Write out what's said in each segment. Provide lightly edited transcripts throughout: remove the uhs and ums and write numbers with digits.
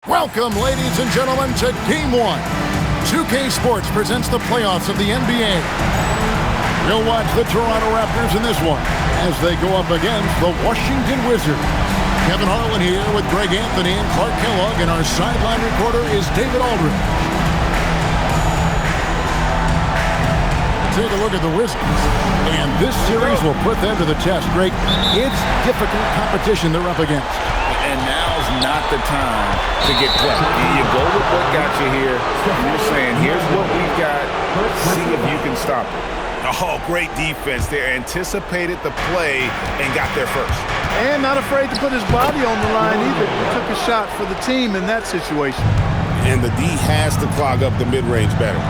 Welcome, ladies and gentlemen, to Game 1. 2K Sports presents the playoffs of the NBA. You'll watch the Toronto Raptors in this one as they go up against the Washington Wizards. Kevin Harlan here with Greg Anthony and Clark Kellogg, and our sideline reporter is David Aldridge. Take a look at the Wizards, and this series will put them to the test. Greg, it's difficult competition they're up against. And now's not the time to get clever. You go with what got you here. You're saying, here's what we've got. See if you can stop it. Oh, great defense. They anticipated the play and got there first. And not afraid to put his body on the line either. He took a shot for the team in that situation. And the D has to clog up the mid-range better.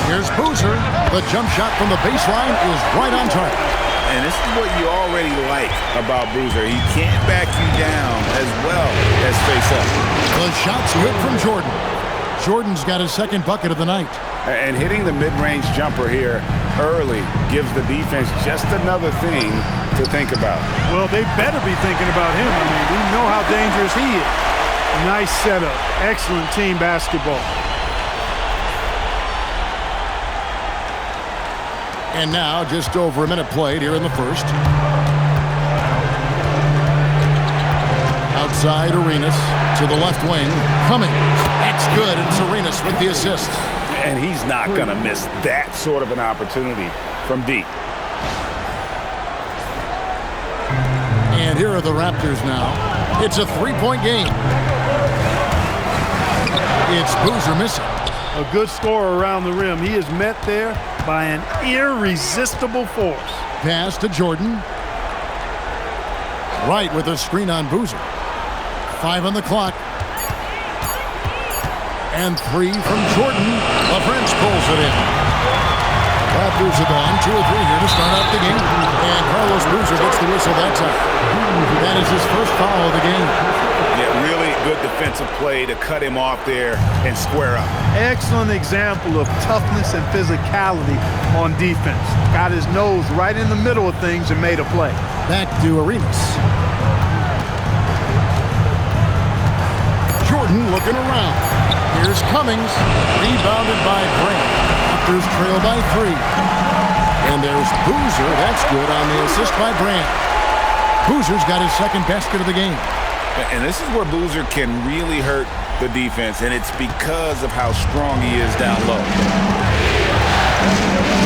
Here's Boozer. The jump shot from the baseline is right on target. And this is what you already like about Boozer. He can't back you down as well as face up. The shot's good from Jordan. Jordan's got his second bucket of the night. And hitting the mid-range jumper here early gives the defense just another thing to think about. Well, they better be thinking about him. I mean, we know how dangerous he is. Nice setup. Excellent team basketball. And now, just over a minute played here in the first. Outside, Arenas to the left wing. Cummings. That's good, and it's Arenas with the assist. And he's not going to miss that sort of an opportunity from deep. And here are the Raptors now. It's a three-point game. It's Boozer missing. A good scorer around the rim. He is met there by an irresistible force. Pass to Jordan. Right with a screen on Boozer. 5 on the clock. And 3 from Jordan. The French pulls it in. Raptors have gone 2 or 3 here to start out the game. And Carlos Boozer gets the whistle that time. That is his first foul of the game. Yeah, really good defensive play to cut him off there and square up. Excellent example of toughness and physicality on defense. Got his nose right in the middle of things and made a play. Back to Arenas. Jordan looking around. Here's Cummings. Rebounded by Grant. Raptors trail by 3. And there's Boozer. That's good on the assist by Grant. Boozer's got his second basket of the game. And this is where Boozer can really hurt the defense, and it's because of how strong he is down low.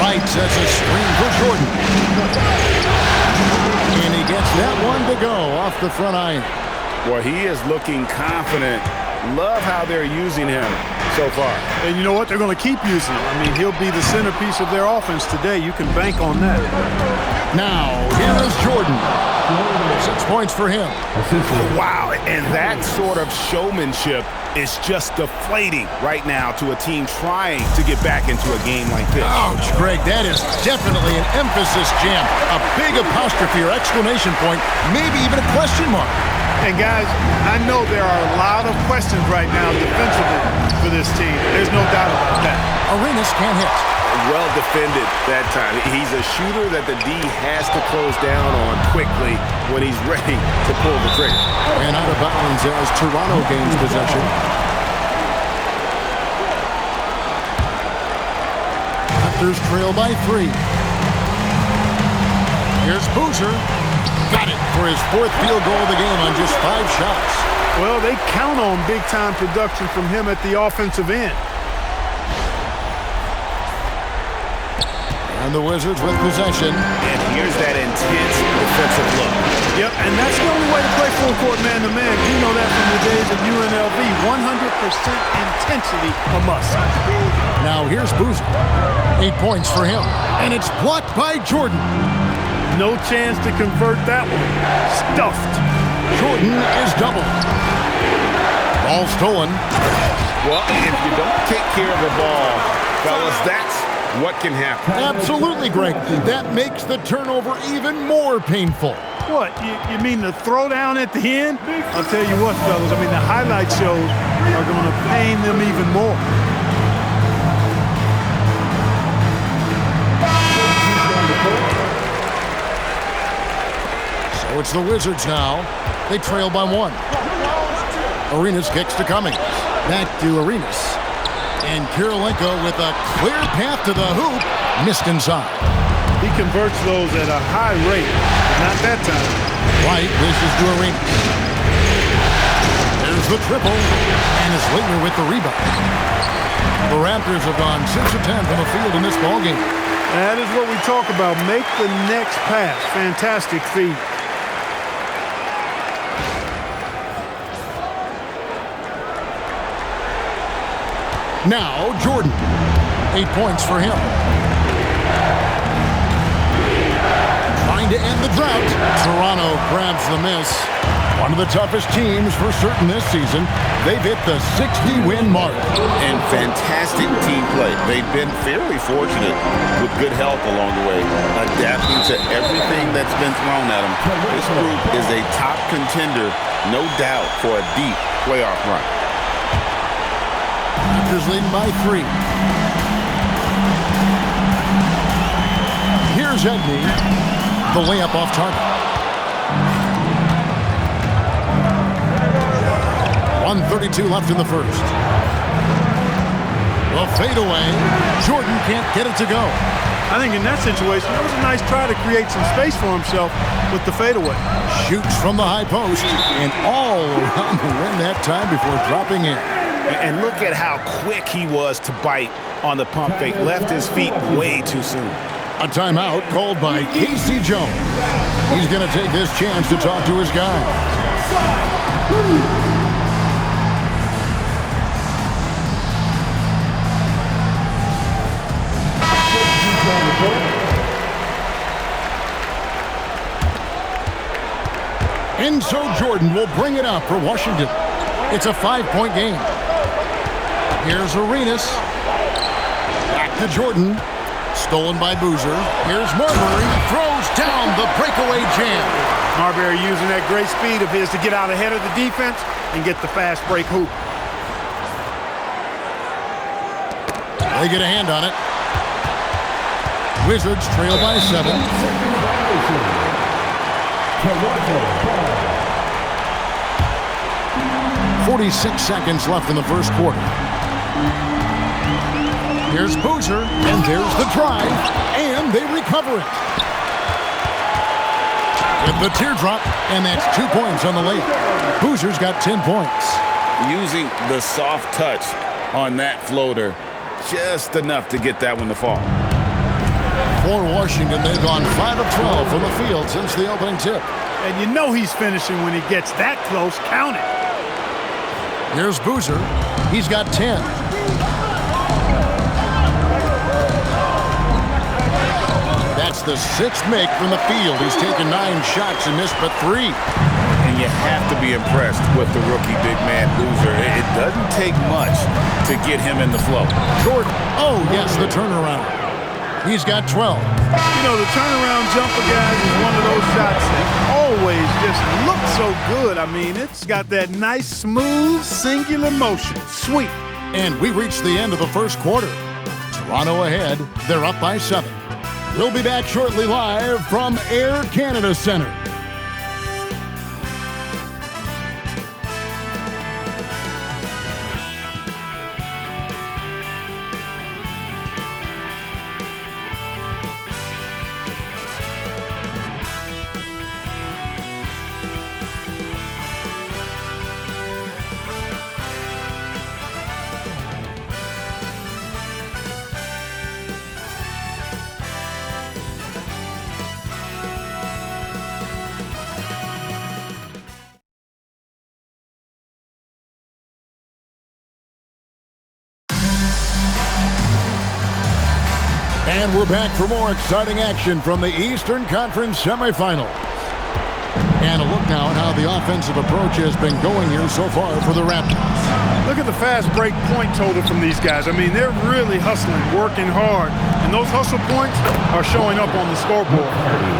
Wright sets a screen for Jordan. And he gets that one to go off the front iron. Well, he is looking confident. Love how they're using him so far. And you know what? They're going to keep using him. I mean, he'll be the centerpiece of their offense today. You can bank on that. Now, here is Jordan. 6 points for him. Wow, and that sort of showmanship is just deflating right now to a team trying to get back into a game like this. Ouch, Greg, that is definitely an emphasis jam. A big apostrophe or exclamation point, maybe even a question mark. And guys, I know there are a lot of questions right now defensively for this team. There's no doubt about that. Arenas can't hit. Well defended that time. He's a shooter that the D has to close down on quickly when he's ready to pull the trigger. And out of bounds as Toronto gains possession. Raptors trail by 3. Here's Boozer. Got it for his 4th field goal of the game on just 5 shots. Well, they count on big-time production from him at the offensive end. And the Wizards with possession. And here's that intense defensive look. Yep, and that's the only way to play full court man-to-man. You know that from the days of UNLV. 100% intensity a must. Now here's Boozer. 8 points for him. And it's blocked by Jordan. No chance to convert that one. Stuffed. Jordan is doubled. Ball stolen. Well, if you don't take care of the ball, fellas, that's what can happen. Absolutely, Greg. That makes the turnover even more painful. What, you mean the throwdown at the end? I'll tell you what, fellas, I mean, the highlight shows are going to pain them even more. So it's the Wizards now. They trail by 1. Arenas kicks to Cummings. Back to Arenas. And Kirilenko with a clear path to the hoop. Missed inside. He converts those at a high rate, but not that time. White dishes to Arenas. There's the triple. And Slater with the rebound. The Raptors have gone 6 of 10 from the field in this ballgame. That is what we talk about. Make the next pass. Fantastic feed. Now Jordan. 8 points for him. Trying to end the drought. Toronto grabs the miss. One of the toughest teams for certain this season. They've hit the 60-win mark. And fantastic team play. They've been fairly fortunate with good help along the way, adapting to everything that's been thrown at them. This group is a top contender, no doubt, for a deep playoff run. Raptors leading by 3. Here's Edney. The layup off target. 1:32 left in the first. The fadeaway. Jordan can't get it to go. I think in that situation, that was a nice try to create some space for himself with the fadeaway. Shoots from the high post and all around the rim that time before dropping in. And look at how quick he was to bite on the pump fake. Left his feet way too soon. A timeout called by Casey Jones. He's going to take this chance to talk to his guys. And so Jordan will bring it up for Washington. It's a 5-point game. Here's Arenas. Back to Jordan. Stolen by Boozer. Here's Marbury. Throws down the breakaway jam. Marbury using that great speed of his to get out ahead of the defense and get the fast break hoop. They get a hand on it. Wizards trail by 7. 46 seconds left in the first quarter. Here's Boozer, and there's the drive, and they recover it. With the teardrop, and that's 2 points on the layup. Boozer's got 10 points. Using the soft touch on that floater, just enough to get that one to fall. For Washington, they've gone 5 of 12 from the field since the opening tip. And you know he's finishing when he gets that close. Count it. Here's Boozer. He's got 10. That's the 6th make from the field. He's taken 9 shots and missed but 3. And you have to be impressed with the rookie big man Boozer. It doesn't take much to get him in the flow. Jordan. Oh, yes, the turnaround. He's got 12. You know, the turnaround jumper, guys, is one of those shots that always just look so good. I mean, it's got that nice, smooth, singular motion. Sweet. And we reached the end of the first quarter. Toronto ahead. They're up by 7. We'll be back shortly live from Air Canada Center. And we're back for more exciting action from the Eastern Conference semifinals. And a look now at how the offensive approach has been going here so far for the Raptors. Look at the fast break point total from these guys. I mean, they're really hustling, working hard. And those hustle points are showing up on the scoreboard.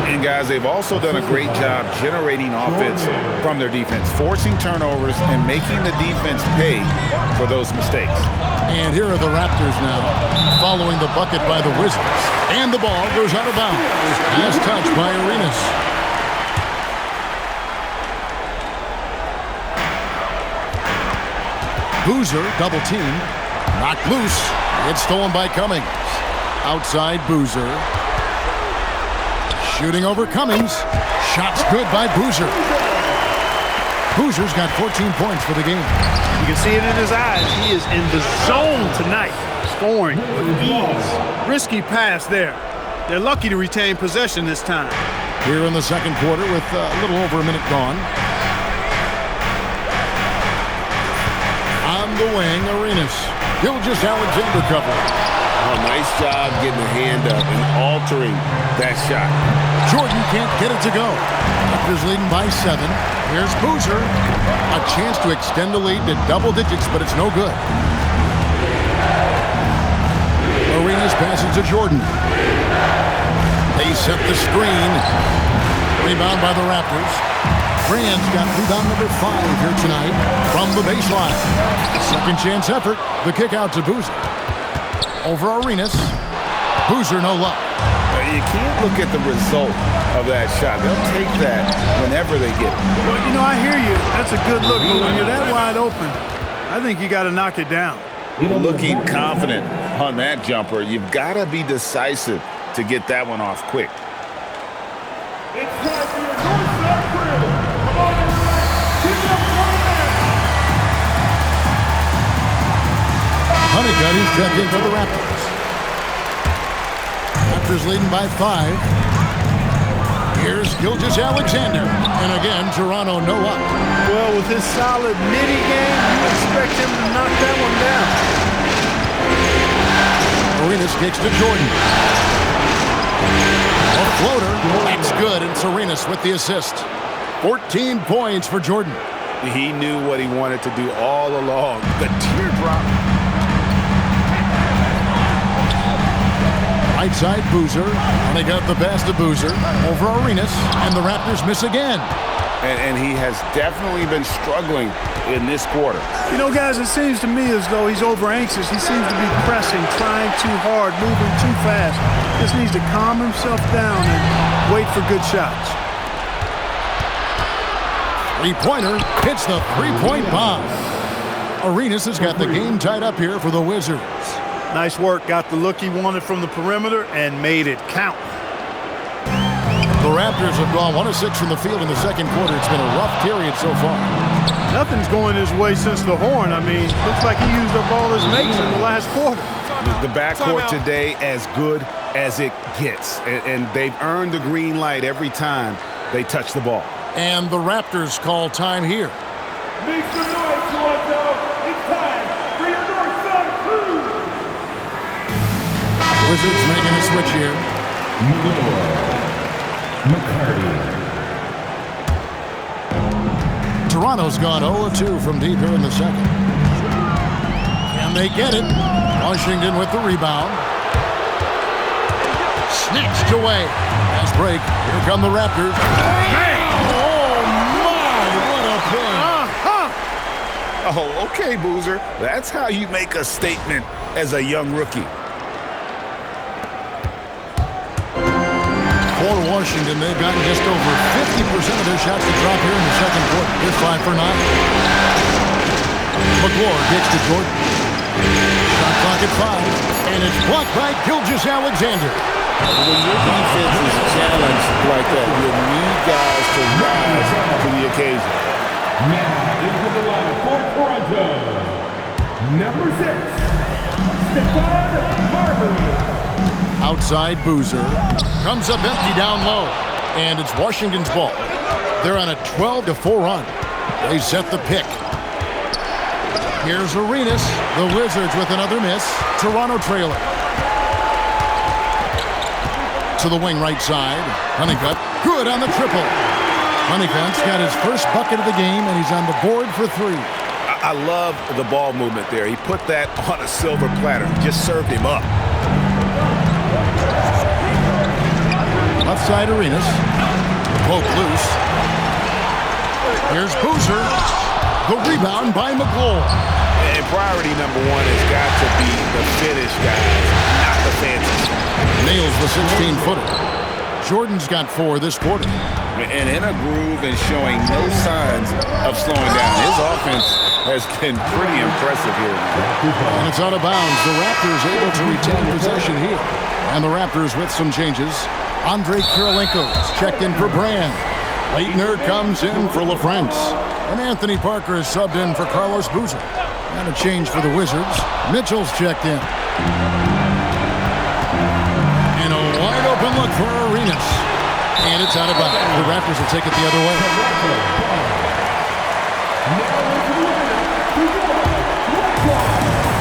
And, guys, they've also done a great job generating offense from their defense, forcing turnovers and making the defense pay for those mistakes. And here are the Raptors now, following the bucket by the Wizards. And the ball goes out of bounds. Last touch by Arenas. Boozer, double team. Knocked loose. It's stolen by Cummings. Outside Boozer. Shooting over Cummings. Shot's good by Boozer. Boozer's got 14 points for the game. You can see it in his eyes. He is in the zone tonight, scoring with ease. Risky pass there. They're lucky to retain possession this time. Here in the second quarter with a little over a minute gone. On the wing, Arenas. Gilgeous-Alexander cover. Oh, nice job getting a hand up and altering that shot. Jordan can't get it to go. Raptors leading by 7. Here's Boozer. A chance to extend the lead to double digits, but it's no good. Arenas passes to Jordan. They set the screen. Rebound by the Raptors. Grant's got rebound number 5 here tonight from the baseline. Second chance effort. The kick out to Boozer. Over Arenas. Boozer no luck. You can't look at the result of that shot. They'll take that whenever they get it. Well, you know, I hear you. That's a good look, but when you're that wide open, I think you got to knock it down. Looking confident on that jumper. You've got to be decisive to get that one off quick. It's time for your Northside crew. Come on, kick up one man. Honeycutt is checked in for the Raptors. Raptors leading by 5. Here's Gilgeous-Alexander. And again, Toronto no up. Well, with his solid midi game, you expect him to knock that one down. Arenas kicks to Jordan. A floater. That's good, and Arenas with the assist. 14 points for Jordan. He knew what he wanted to do all along. The teardrop. Right side, Boozer. And they got the pass to Boozer. Over Arenas, and the Raptors miss again. And he has definitely been struggling in this quarter. You know, guys, it seems to me as though he's over-anxious. He seems to be pressing, trying too hard, moving too fast. Just needs to calm himself down and wait for good shots. Three-pointer hits the three-point bomb. Arenas has got the game tied up here for the Wizards. Nice work. Got the look he wanted from the perimeter and made it count. The Raptors have gone 1 of 6 from the field in the second quarter. It's been a rough period so far. Nothing's going his way since the horn. I mean, looks like he used up all his mates in the last quarter. The backcourt today as good as it gets. And they've earned the green light every time they touch the ball. And the Raptors call time here. Make some noise, Toronto. It's time for your Northside crew. Wizards making a switch here. McCarty. Toronto's gone 0 of 2 from deep here in the second. Can they get it? Washington with the rebound. Snatched away. Last break. Here come the Raptors. Oh, my, what a play. Oh, okay, Boozer. That's how you make a statement as a young rookie. For Washington, they've gotten just over 50% of their shots to drop here in the second quarter. Here's 5 for 9. McLaurin gets to Jordan. Shot clock at 5, and it's blocked by Gilgeous-Alexander. When your defense is challenged like that, you need guys to rise to the occasion. Now into the line for Toronto. Number 6, Stephon Marbury. Outside Boozer. Comes up empty down low. And it's Washington's ball. They're on a 12-4 run. They set the pick. Here's Arenas. The Wizards with another miss. Toronto trailer. To the wing right side. Honeycutt. Good on the triple. Honeycutt's got his first bucket of the game, and he's on the board for 3. I love the ball movement there. He put that on a silver platter. Just served him up. Left side Arenas. Poke loose. Here's Boozer. The rebound by McLaurin. And priority number 1 has got to be the finish, guys, not the fancy shot. Nails the 16-footer. Jordan's got 4 this quarter. And in a groove and showing no signs of slowing down. His offense has been pretty impressive here. And it's out of bounds. The Raptors able to retain possession here. And the Raptors with some changes. Andre Kirilenko's checked in for Brand. Leitner comes in for LaFrance. And Anthony Parker is subbed in for Carlos Boozer. And a change for the Wizards. Mitchell's checked in. And a wide open look for Arenas. And it's out of bounds. The Raptors will take it the other way.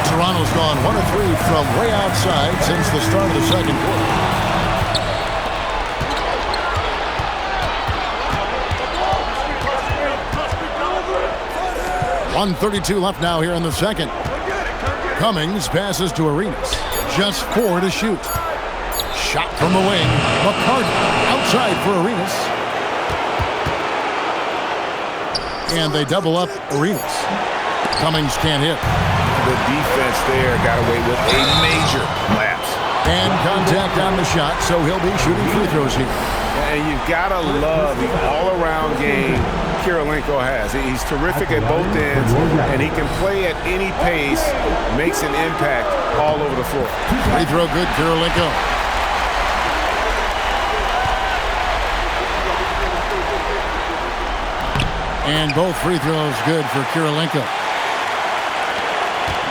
Toronto's gone 1 of 3 from way outside since the start of the second quarter. 1:32 left now here in the second. Cummings passes to Arenas. Just 4 to shoot. Shot from the wing. McCarty outside for Arenas. And they double up Arenas. Cummings can't hit. The defense there got away with a major lapse. And contact on the shot, so he'll be shooting free throws here. And you've got to love the all-around game Kirilenko has. He's terrific at both ends, and he can play at any pace, makes an impact all over the floor. Free throw good, Kirilenko. And both free throws good for Kirilenko.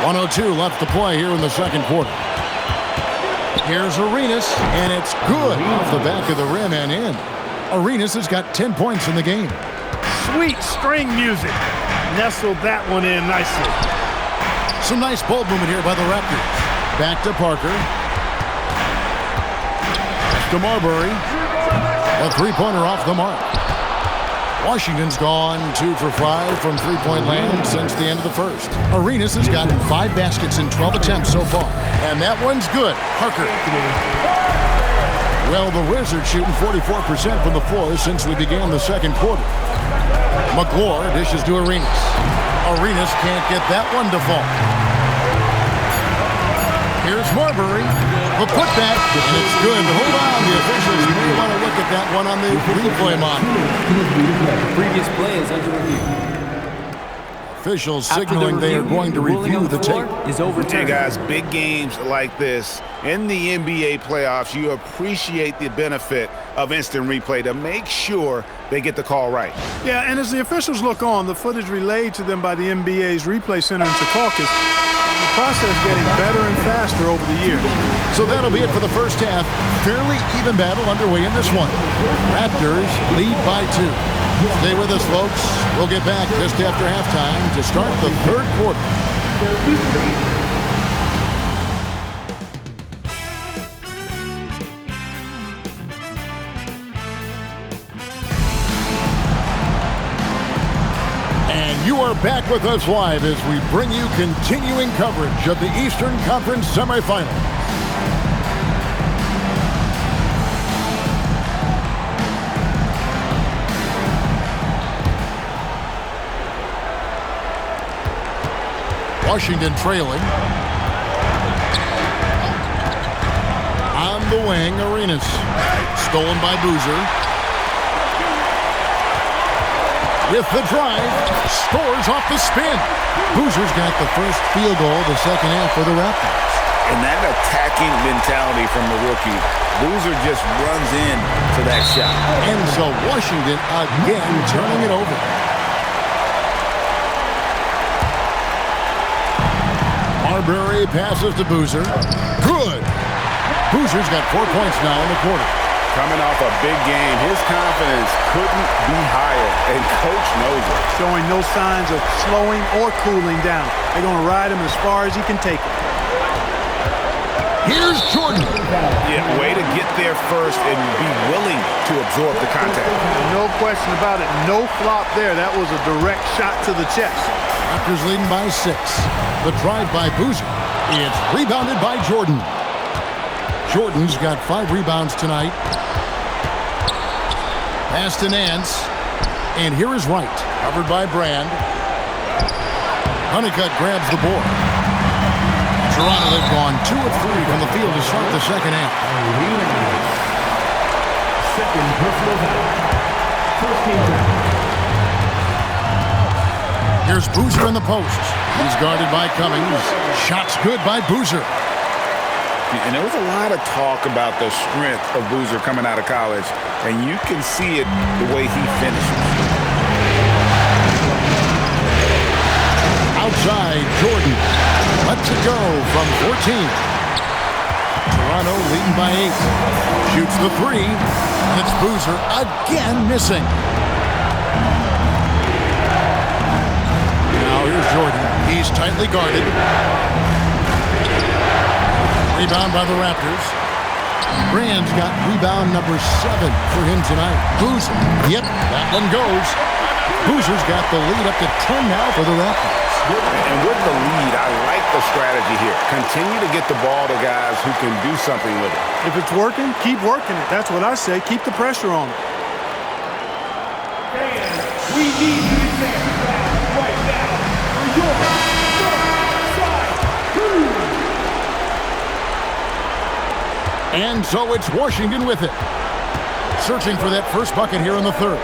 1:02 left to play here in the second quarter. Here's Arenas, and it's good off the back of the rim and in. Arenas has got 10 points in the game. Sweet string music. Nestled that one in nicely. Some nice ball movement here by the Raptors. Back to Parker. To Marbury. A three-pointer off the mark. Washington's gone 2 for 5 from three-point land since the end of the first. Arenas has gotten 5 baskets in 12 attempts so far. And that one's good. Parker. Well, the Wizards shooting 44% from the floor since we began the second quarter. McGlure dishes to Arenas. Arenas can't get that one to fall. Here's Marbury. The putback, and it's good. Hold on, the officials may want to look at that one on the replay monitor. The previous play is under review. Officials signaling they are going to review the tape. Is overturned. Hey guys, big games like this in the NBA playoffs, you appreciate the benefit of instant replay to make sure they get the call right. Yeah, and as the officials look on, the footage relayed to them by the NBA's replay center in Secaucus, the process getting better and faster over the years. So that'll be it for the first half. Fairly even battle underway in this one. Raptors lead by 2. Stay with us, folks. We'll get back just after halftime to start the third quarter. And you are back with us live as we bring you continuing coverage of the Eastern Conference semifinals. Washington trailing. On the wing, Arenas. Stolen by Boozer. With the drive, scores off the spin. Boozer's got the first field goal of the second half for the Raptors. And that attacking mentality from the rookie, Boozer just runs in to that shot. And so Washington again turning it over. Marbury passes to Boozer. Good. Boozer's got 4 points now in the quarter. Coming off a big game, his confidence couldn't be higher, and Coach knows it. Showing no signs of slowing or cooling down. They're going to ride him as far as he can take it. Here's Jordan. Yeah, way to get there first and be willing to absorb the contact. No question about it. No flop there. That was a direct shot to the chest. Raptors leading by 6. The drive by Boozer. It's rebounded by Jordan. Jordan's got 5 rebounds tonight. Pass to Nance. And here is Wright. Covered by Brand. Honeycutt grabs the board. Toronto, they've gone 2 of 3 from the field to start the second half. Second personal foul. First team foul. Here's Boozer in the post. He's guarded by Cummings. Shot's good by Boozer. And there was a lot of talk about the strength of Boozer coming out of college, and you can see it the way he finishes. Outside, Jordan lets it go from 14. Toronto leading by 8. Shoots the 3. And it's Boozer again missing. Now here's Jordan. He's tightly guarded. Rebound by the Raptors. Brand's got rebound number 7 for him tonight. Boozer. Yep, that one goes. Boozer's got the lead up to 10 now for the Raptors. And with the lead, I like the strategy here. Continue to get the ball to guys who can do something with it. If it's working, keep working it. That's what I say. Keep the pressure on it. We need to advance right now for your side. And so it's Washington with it. Searching for that first bucket here in the third.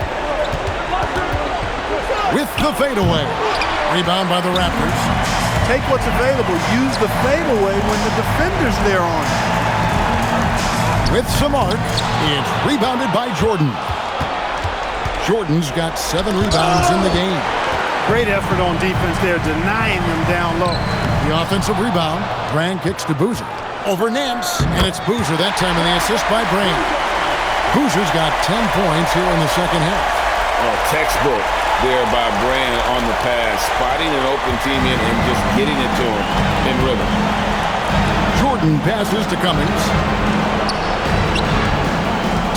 With the fadeaway. Rebound by the Raptors. Take what's available. Use the fadeaway when the defender's there on it. With some arc, it's rebounded by Jordan. Jordan's got 7 rebounds in the game. Great effort on defense there, denying them down low. The offensive rebound. Brand kicks to Boozer. Over Nance, and it's Boozer that time in the assist by Brand. Boozer's got 10 points here in the second half. Oh, textbook there by Brand on the pass, spotting an open teammate and just getting it to him in rhythm. Jordan passes to Cummings.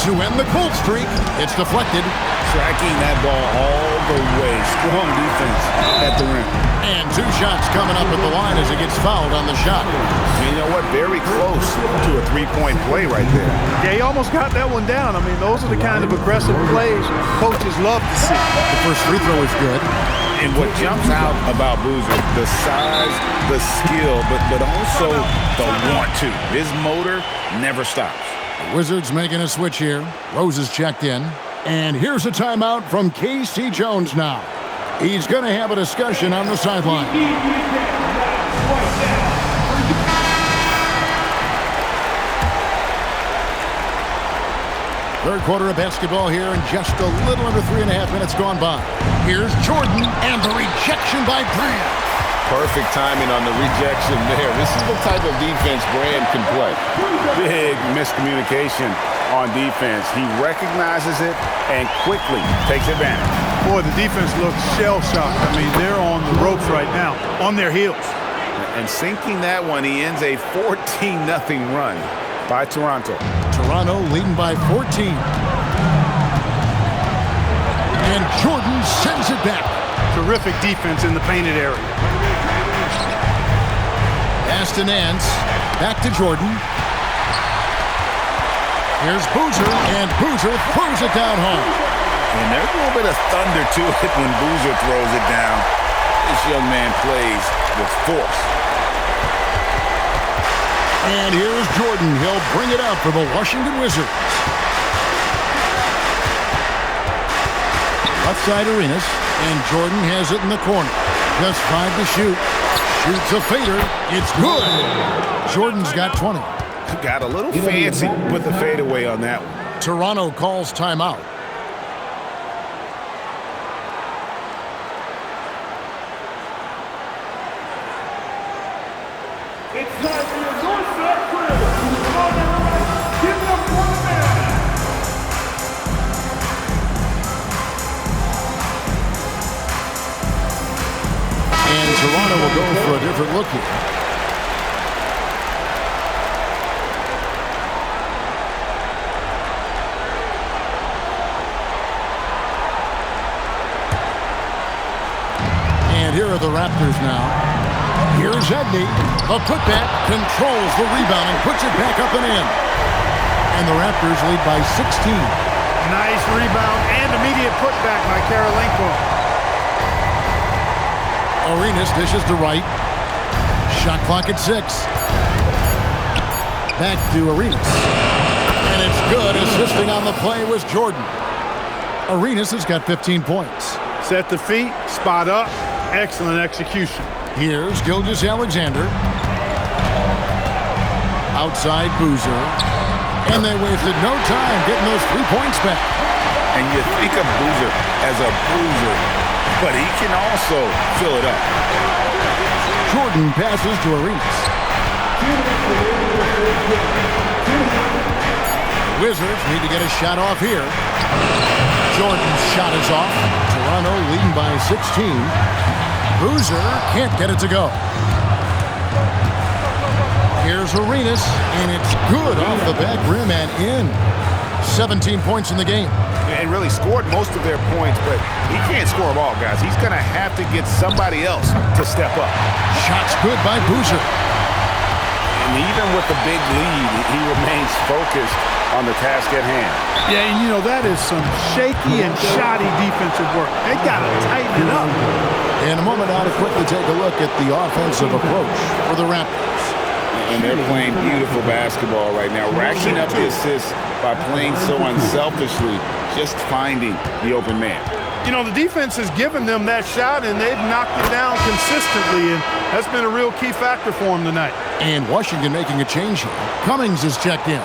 To end the cold streak, it's deflected. Tracking that ball all the way. Strong defense at the rim. And 2 shots coming up at the line as he gets fouled on the shot. You know what? Very close to a 3-point play right there. Yeah, he almost got that one down. I mean, those are the kind of aggressive plays coaches love to see. The first free throw is good. And what jumps out about Boozer, the size, the skill, but also the want to. His motor never stops. The Wizards making a switch here. Rose is checked in. And here's a timeout from K.C. Jones now. He's going to have a discussion on the sideline. Third quarter of basketball here, and just a little under 3.5 minutes gone by. Here's Jordan, and the rejection by Brand. Perfect timing on the rejection there. This is the type of defense Brand can play. Big miscommunication on defense. He recognizes it and quickly takes advantage. Boy, the defense looks shell-shocked. I mean, they're on the ropes right now, on their heels. And sinking that one, he ends a 14-0 run by Toronto. Toronto leading by 14. And Jordan sends it back. Terrific defense in the painted area. Pass to Nance. Back to Jordan. Here's Boozer, and Boozer throws it down home. And there's a little bit of thunder to it when Boozer throws it down. This young man plays with force. And here's Jordan. He'll bring it up for the Washington Wizards. Outside Arenas, and Jordan has it in the corner. Just 5 to shoot. Shoots a fader. It's good. Jordan's got 20. Got a little fancy with the fadeaway on that one. Toronto calls timeout. It's time for your Northside Crew. Come on, everybody. Give it up for the man. And Toronto will go for a different look here. And here are the Raptors now. Here's Edney. A putback controls the rebound and puts it back up and in. And the Raptors lead by 16. Nice rebound and immediate putback by Karolinko. Arenas dishes to right. Shot clock at 6. Back to Arenas. And it's good. Assisting on the play was Jordan. Arenas has got 15 points. Set the feet, spot up, Excellent execution. Here's Gilgeous-Alexander. Outside Boozer. And they wasted no time getting those 3 points back. And you think of Boozer as a bruiser, but he can also fill it up. Jordan passes to Arenas. The Wizards need to get a shot off here. Jordan's shot is off. Toronto leading by 16. Boozer can't get it to go. Here's Arenas, and it's good off the back rim and in. 17 points in the game. And really scored most of their points, but he can't score them all, guys. He's going to have to get somebody else to step up. Shots good by Boozer. And even with the big lead, he remains focused on the task at hand. Yeah, and you know, that is some shaky and shoddy defensive work. They got to tighten it up. In a moment now to quickly take a look at the offensive approach for the Raptors. And they're playing beautiful basketball right now, racking up the assists by playing so unselfishly, just finding the open man. You know, the defense has given them that shot, and they've knocked it down consistently, and that's been a real key factor for them tonight. And Washington making a change here. Cummings is checked in.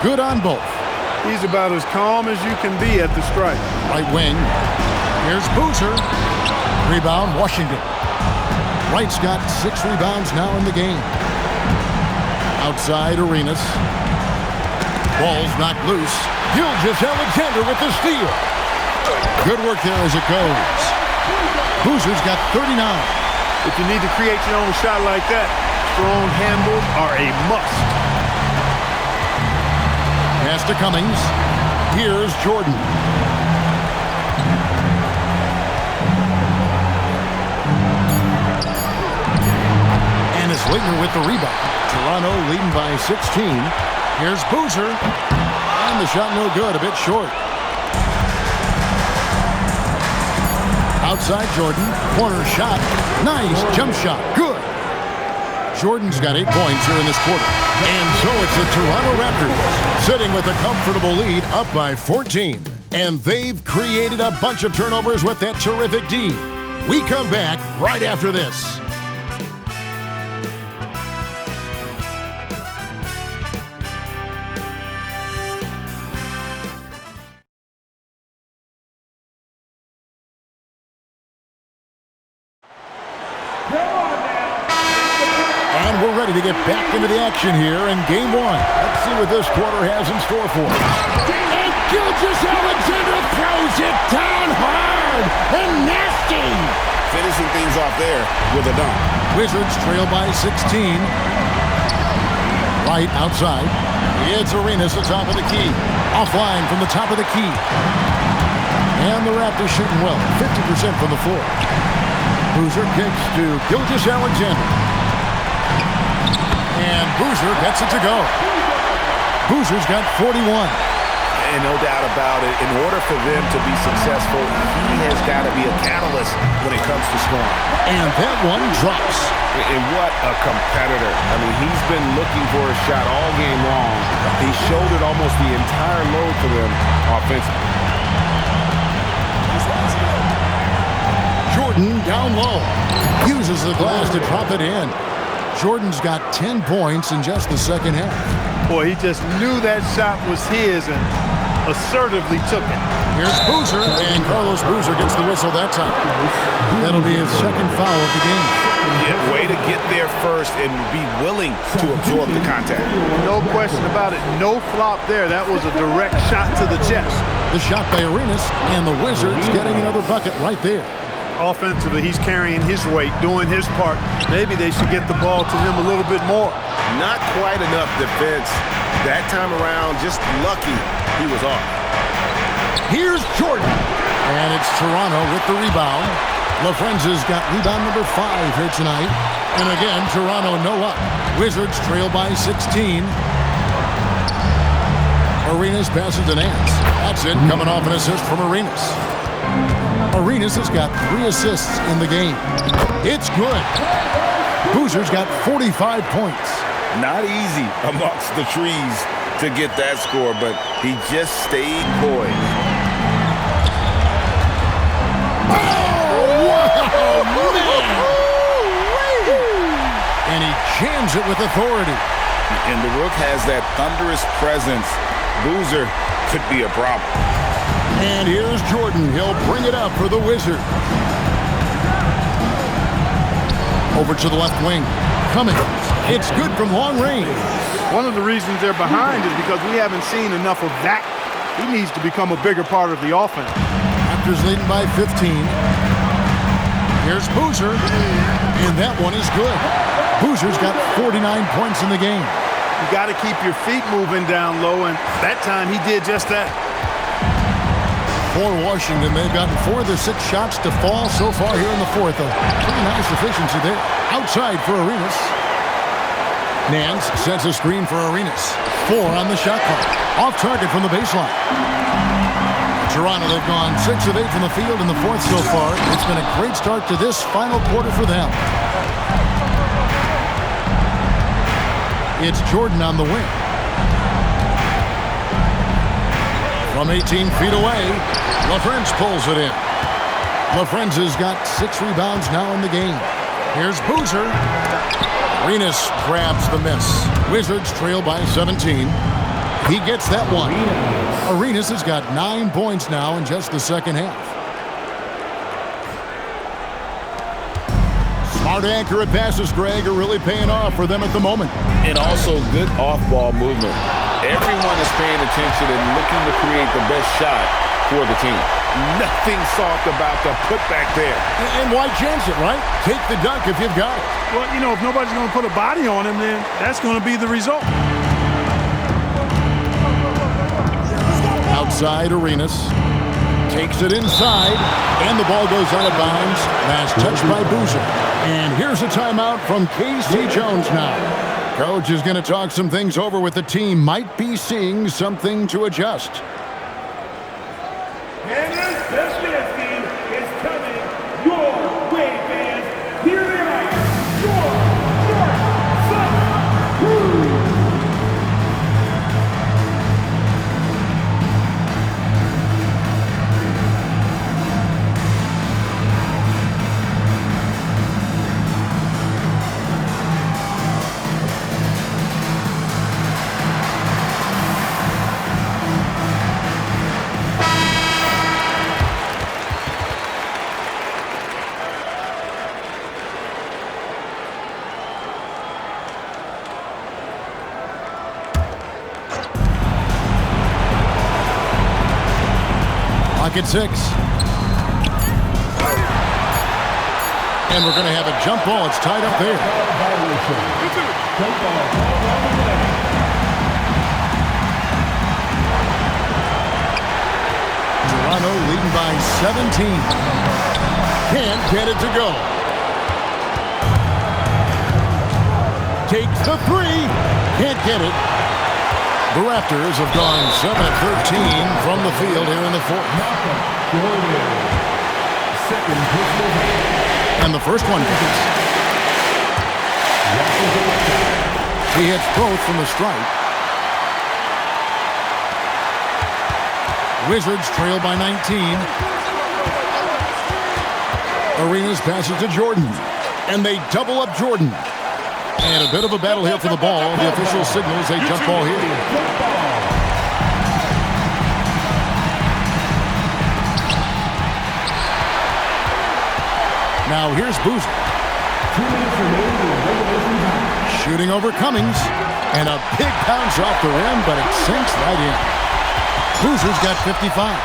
Good on both. He's about as calm as you can be at the strike. Right wing. Here's Boozer. Rebound, Washington. Wright's got 6 rebounds now in the game. Outside Arenas. Ball's knocked loose. Gilgeous-Alexander with the steal. Good work there as it goes. Boozer's got 39. If you need to create your own shot like that, strong handles are a must. Pass to Cummings. Here's Jordan. And it's Ligner with the rebound. Toronto leading by 16. Here's Boozer. And the shot no good, a bit short. Outside Jordan. Corner shot. Nice jump shot. Good. Jordan's got 8 points here in this quarter. And so it's the Toronto Raptors sitting with a comfortable lead up by 14. And they've created a bunch of turnovers with that terrific D. We come back right after this. And we're ready to get back into the action here in Game 1. Let's see what this quarter has in store for us. And Gilgeous-Alexander throws it down hard and nasty. Finishing things off there with a dunk. Wizards trail by 16. Right outside. It's Arenas at the top of the key. Offline from the top of the key. And the Raptors shooting well. 50% from the floor. Boozer kicks to Gilgeous-Alexander. And Boozer gets it to go. Boozer's got 41. And no doubt about it, in order for them to be successful, he has got to be a catalyst when it comes to scoring. And that one drops. And what a competitor. I mean, he's been looking for a shot all game long. He shouldered almost the entire load for them offensively. Jordan down low. Uses the glass to drop it in. Jordan's got 10 points in just the second half. Boy, he just knew that shot was his and assertively took it. Here's Boozer, and Carlos Boozer gets the whistle that time. That'll be his second foul of the game. Yeah, way to get there first and be willing to absorb the contact. No question about it. No flop there. That was a direct shot to the chest. The shot by Arenas, and the Wizards getting another bucket right there. Offensively, he's carrying his weight, doing his part. Maybe they should get the ball to him a little bit more. Not quite enough defense. That time around, just lucky he was off. Here's Jordan. And it's Toronto with the rebound. LaFrenza's got rebound number 5 here tonight. And again, Toronto no up. Wizards trail by 16. Arenas passes to Nance. That's it, coming off an assist from Arenas. Arenas has got 3 assists in the game. It's good. Boozer's got 45 points. Not easy amongst the trees to get that score, but he just stayed poised. And he jams it with authority. And the Rook has that thunderous presence. Boozer could be a problem. And here's Jordan. He'll bring it up for the Wizards. Over to the left wing. Cummings. It's good from long range. One of the reasons they're behind is because we haven't seen enough of that. He needs to become a bigger part of the offense. Raptors leading by 15. Here's Boozer. And that one is good. Boozer's got 49 points in the game. You got to keep your feet moving down low, and that time he did just that. For Washington, they've gotten 4 of the 6 shots to fall so far here in the fourth. A pretty nice efficiency there. Outside for Arenas. Nance sets a screen for Arenas. 4 on the shot clock. Off target from the baseline. Toronto, they've gone 6 of 8 from the field in the fourth so far. It's been a great start to this final quarter for them. It's Jordan on the wing. From 18 feet away, LaFrentz pulls it in. LaFrentz has got 6 rebounds now in the game. Here's Boozer. Arenas grabs the miss. Wizards trail by 17. He gets that one. Arenas has got 9 points now in just the second half. Smart accurate passes, Greg, are really paying off for them at the moment. And also good off-ball movement. Everyone is paying attention and looking to create the best shot for the team. Nothing soft about the putback there. And why chance it, right? Take the dunk if you've got it. Well, you know, if nobody's going to put a body on him, then that's going to be the result. Outside, Arenas takes it inside, and the ball goes out of bounds. Last touch by Boozer. And here's a timeout from K.C. Jones now. Coach is going to talk some things over with the team. Might be seeing something to adjust. And this best dance team is coming your way, fans. Here they are, your North South Crew. At 6. And we're going to have a jump ball. It's tied up there. Toronto leading by 17. Can't get it to go. Takes the 3. Can't get it. The Raptors have gone 7 of 13 from the field here in the fourth. And the first one hits. He hits both from the stripe. Wizards trail by 19. Arenas passes to Jordan. And they double up Jordan. And a bit of a battle here for the ball. The official signals a jump ball here. Now here's Boozer. Shooting over Cummings. And a big bounce off the rim, but it sinks right in. Boozer's got 55.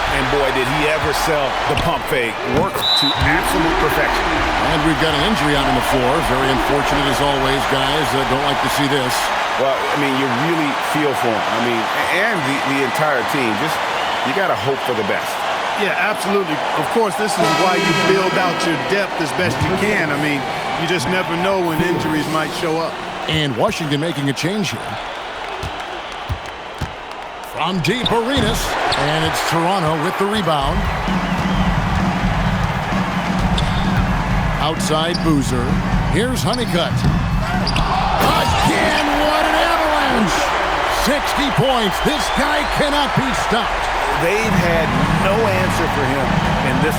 And boy, did he ever sell the pump fake. Worked to absolute perfection. And we've got an injury out on the floor. Very unfortunate as always, guys. Don't like to see this. Well, I mean, you really feel for him. I mean, and the entire team. Just, you got to hope for the best. Yeah, absolutely. Of course, this is why you build out your depth as best you can. I mean, you just never know when injuries might show up. And Washington making a change here. From deep, Arenas. And it's Toronto with the rebound. Outside Boozer. Here's Honeycutt. Again, what an avalanche! 60 points. This guy cannot be stopped. They've had no answer for him, and this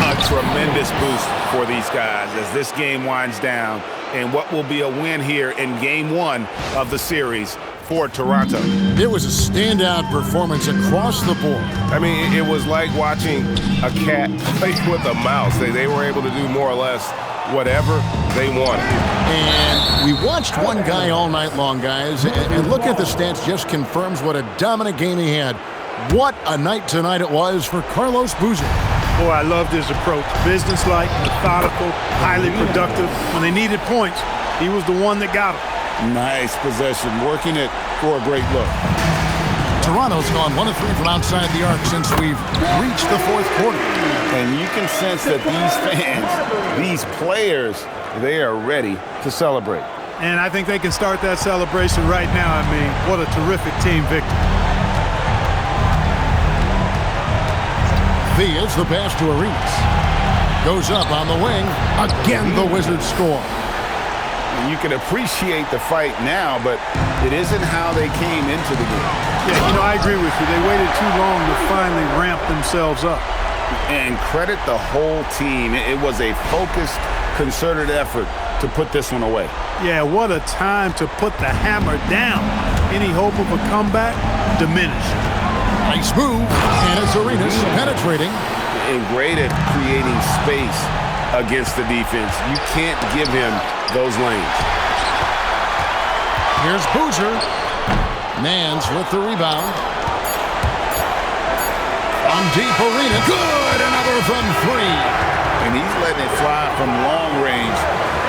a tremendous boost for these guys as this game winds down and what will be a win here in Game 1 of the series for Toronto. It was a standout performance across the board. I mean, it was like watching a cat play with a mouse. They were able to do more or less whatever they wanted. And we watched one guy all night long, guys, and look at the stats just confirms what a dominant game he had. What a night tonight it was for Carlos Boozer. Boy, I loved his approach. Businesslike, methodical, highly productive. When they needed points, he was the one that got them. Nice possession, working it for a great look. Toronto's gone 1 of 3 from outside the arc since we've reached the fourth quarter. And you can sense that these fans, these players, they are ready to celebrate. And I think they can start that celebration right now. I mean, what a terrific team victory. Thea's the pass to Arenas. Goes up on the wing. Again, the Wizards score. And you can appreciate the fight now, but it isn't how they came into the game. Yeah, you know, I agree with you. They waited too long to finally ramp themselves up. And credit the whole team. It was a focused, concerted effort to put this one away. Yeah, what a time to put the hammer down. Any hope of a comeback diminished. Nice move, and it's Arenas penetrating. And great at creating space against the defense. You can't give him those lanes. Here's Boozer. Nance with the rebound. On deep, Arenas. Good, another from 3. And he's letting it fly from long range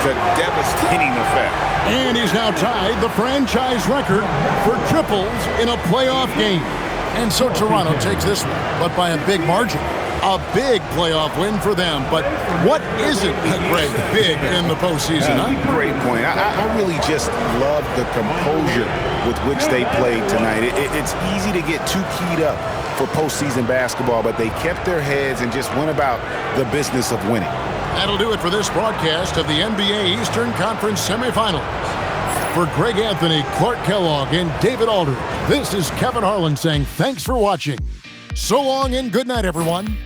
to devastating effect. And he's now tied the franchise record for triples in a playoff game. And so Toronto takes this one, but by a big margin. A big playoff win for them. But what isn't, Greg, big in the postseason, huh? Great point. I really just love the composure with which they played tonight. It's easy to get too keyed up for postseason basketball, but they kept their heads and just went about the business of winning. That'll do it for this broadcast of the NBA Eastern Conference semifinals. For Greg Anthony, Clark Kellogg, and David Alder, this is Kevin Harlan saying thanks for watching. So long and good night, everyone.